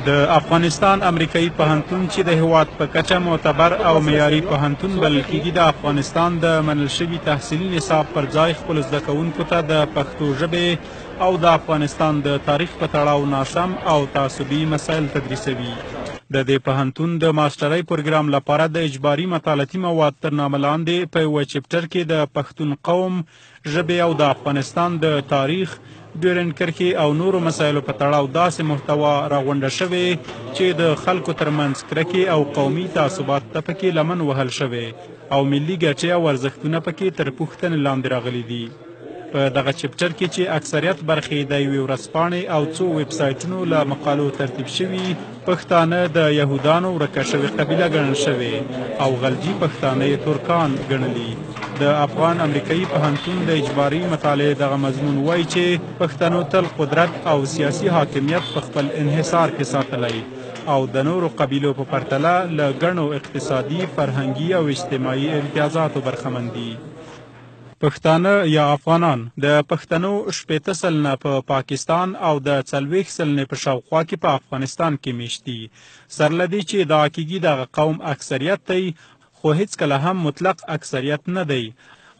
د افغانستان امریکایي پوهنتون چې د هیواد په کچه معتبر او معیاري پوهنتون بلل کېږي د افغانستان د منل شوي تحصیلي نصاب پر ځای خپلو زده کوونکو ته د پښتو ژبې او د افغانستان د تاریخ په تړاو ناسم او تعصبي مسایل تدریسوي. د دې پوهنتون د ماسټرۍ پروګرام لپاره د اجباري مطالعتي مواد تر نامه لاندې په یوه چپټر کې د پښتون قوم، ژبې او د افغانستان د تاریخ، ډیورنډ کرښې او نورو مسایلو په تړاو داسې محتوا راغونډه شوې چې د خلکو ترمنځ کرکې او قومي تعصبات ته پکې لمن وهل شوې او ملي ګټې او ارزښتونه پکې تر پوښتنې لاندې راغلي دي. په دغه چپټر کې چې اکثریت برخې د یوې ورځپاڼې او څو ویب سایټونو له مقالو ترتیب شوي، پښتانه د یهودانو ورکه شوې قبیله ګڼل شوې او غلجي پښتانه یې ترکان ګڼلي. د افغان امریکایي پوهنتون د اجباري مطالعې دغه مضمون وایي چې پښتنو تل قدرت او سیاسي حاکمیت په خپل انحصار کې ساتلی او د نورو قبیلو په پرتله له ګڼو اقتصادي، فرهنګي او اجتماعي امتیازاتو برخمن دي. پښتانه یا افغانان د پښتنو 80 سلنه په پاکستان او د 40 سلنې په شاوخوا کې په افغانستان کې میشت دي. سره له دې چې ادعا کېږي دغه قوم اکثریت دی، خو هیڅکله هم مطلق اکثریت نه دی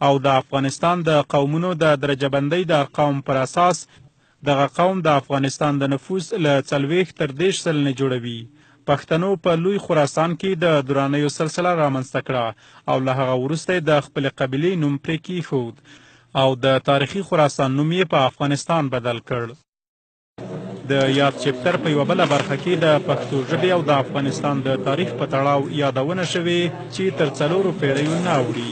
او د افغانستان د قومونو د درجه بندۍ د ارقام پر اساس دغه قوم د افغانستان د نفوس له 40 تر 30 سلنې جوړوي. پښتنو په لوی خراسان کې د درانیو سلسله رامنځته کړه او له هغه وروسته د خپلې قبیلې نوم پرې کېښود او د تاریخي خراسان نوم یې په افغانستان بدل کړ. د یاد چپټر په یوه بله برخه کې د پښتو ژبې او د افغانستان د تاریخ په تړاو یادونه شوې چې تر 4 پیړیو نه اوړي.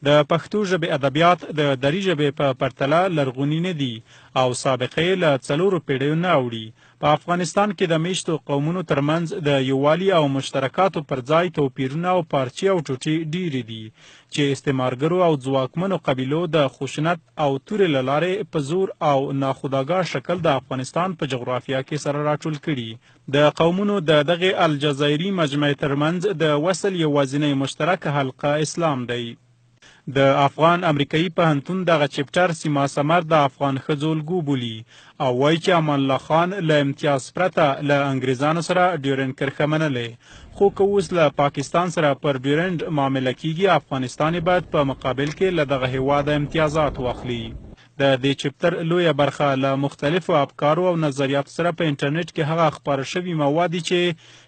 د پښتو ژبې ادبیات د دري ژبې په پرتله لرغوني نه دي او سابقې له 4 پیړیو نه اوړي. په افغانستان کې د میشتو قومونو ترمنځ د یووالي او مشترکاتو پر ځای توپیرونه او پارچې او ټوټې ډیرې دي چې استعمارګرو او ځواکمنو قبیلو د خشونت او تورې له لارې په زور او ناخودآګاه شکل د افغانستان په جغرافیه کې سره راټول کړي. د قومونو د دغې الجزایري مجمع ترمنځ د وصل یوازینی مشترک حلقه اسلام دی. د افغان امریکایي پوهنتون دغه چپټر سیما سمر د افغان ښځو الګو بولي او وایي چې امان الله خان له امتیاز پرته له انګریزانو سره ډیورنډ کرښه منلې، خو که اوس له پاکستان سره پر ډیورنډ معامله کیږي، افغانستان باید په مقابل کې له دغه هیواده امتیازات واخلي. د دې چپټر لویه برخه له مختلفو افکارو او نظریاتو سره په انټرنیټ کې هغه خپاره شوي مواد دي چې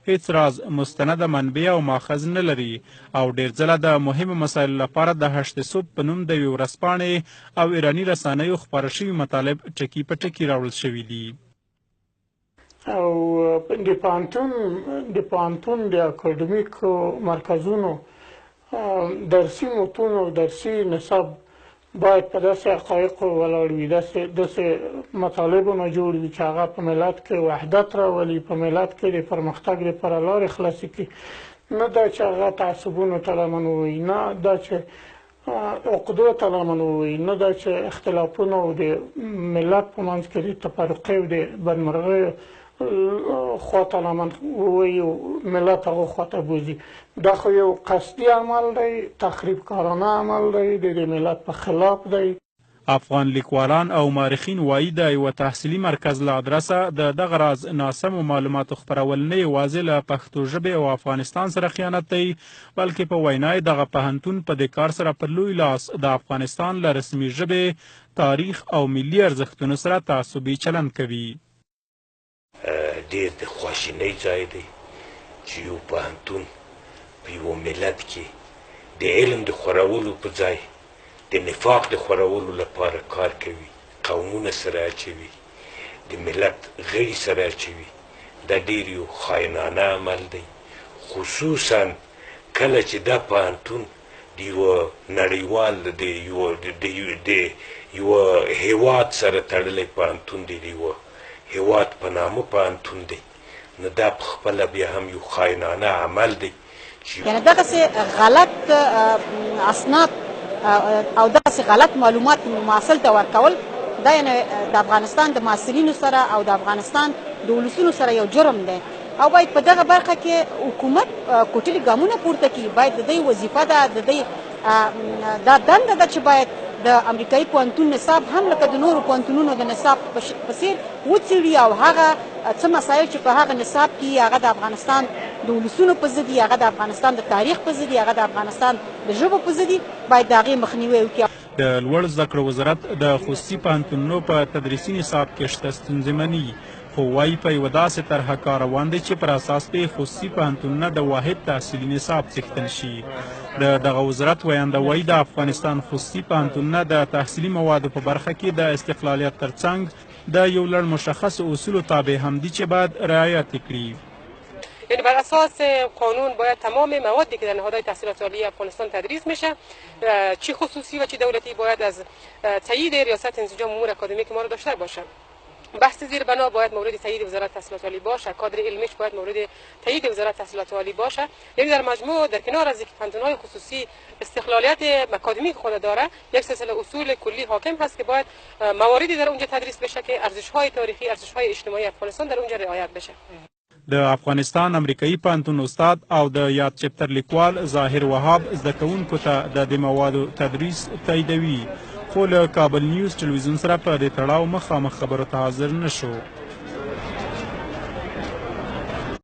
هیڅ راز مستنده منبع او ماخذ نه لري او ډیر ځله د مهمو مسایلو لپاره د هشت صبح په نوم د یوې ورځپاڼې او ایراني رسنیو خپاره شوي مطالب ټکي په ټکي راوړل شوي دي. او د پوهنتون د اکاډمیکو مرکزونو درسي متون او درسي نصاب باید په داسې حقایقو ولاړ وي، داسې مطالبو نه جوړ وي چې هغه په ملت کې وحدت راولي، په ملت کې د پرمختګ لپاره لارې خلاصې کړي. نه دا چې هغه تعصبونو ته لمن ووایي، نه دا چې عقدو ته لمن ووایي، نه دا چې اختلافونو او د ملت په منځ کې د تفرقې او د بدمرغیو خواته لمن ووایي او ملت هغو خواته بوځي. دا خو یو قصدي عمل دی، تخریب کارانه عمل دی، د ملت په خلاف دی. افغان لیکوالان او مورخین وایي د یوه تحصیلي مرکز له ادرسه د دغه راز ناسمو معلوماتو خپرول نه یوازې له پښتو ژبې او افغانستان سره خیانت دی، بلکې په وینای دغه پوهنتون په دې کار سره پر لوی لاس د افغانستان له رسمي ژبې، تاریخ او ملي ارزښتونو سره تعصبي چلند کوي. ډېر د خواشینۍ ځای دی چې یو پوهنتون په یوه ملت کې د علم د خورولو په ځای د نفاق د خورولو لپاره کار کوي، قومونه سره اچوي، د ملت غړي سره اچوي. دا ډېر یو خاینانه عمل دی، خصوصا کله چې دا پوهنتون د یوه نړیوال د یوه هیواد سره تړلی پوهنتون دی، د یوه هیواد په نامه پوهنتون دی. نو دا په خپله بیا هم یو خاینانه عمل دی. یعنې دغسې غلط اسناد او داسې غلط معلومات محصل ته ورکول دا یعنې د افغانستان د محصلینو سره او د افغانستان د ولسونو سره یو جرم دی او باید په دغه برخه کې حکومت کوټلي ګامونه پورته کړي. باید د دوی وظیفه ده، د دوی دا دنده ده چې باید د امریکایي پوهنتون نصاب هم لکه د نورو پوهنتونونو د نصاب په څیر وڅېړي او هغه څه مسایل چې په هغه نصاب کې هغه د افغانستان د ولسونو په ضد دي، هغه د افغانستان د تاریخ په ضد دي، هغه د افغانستان د ژبو په ضد دي، باید د هغې مخنیوی وکړي. د لوړ زده کړو وزارت د خصوصي پوهنتونونو په تدریسي نصاب کې شته ستونزې مني، خو وایي په یوه داسې طرحه کار روان دی چې پر اساس پرې خصوصي پوهنتونونه د واحد تحصیلي نصاب څښتن شي. د دغه وزارت ویانده وایي د افغانستان خصوصي پوهنتونونه د تحصیلي موادو په برخه کې د استقلالیت ترڅنګ د یو لړ مشخص اصولو تابع هم دي چې باید رعایت کړي. یعنی بر اساس قانون باید تمام موادی که در نهادهای تحصیلات عالی افغانستان تدریس میشه، چی خصوصی و چی دولتی، باید از تایید ریاست انسجام امور اکادمیک ما رو داشته باشه. بحث زیر بنا باید مورد تایید وزارت تحصیلات عالی باشه، کادر علمیش باید مورد تایید وزارت تحصیلات عالی باشه. یعنی در مجموع در کنار از اینکه پانتون‌های خصوصی استقلالیت اکادمیک خود داره، یک سلسله اصول کلی حاکم هست که باید مواردی در اونجا تدریس بشه که ارزش‌های تاریخی، ارزش‌های اجتماعی افغانستان در اونجا رعایت بشه. د افغانستان امریکایي پوهنتون استاد او د یاد چپټر لیکوال ظاهر وهاب زده کوونکو ته د دې موادو تدریس تاییدوي، خو له کابل نیوز ټلویزیون سره په دې تړاو مخامخ خبرو ته حاضر نه شو.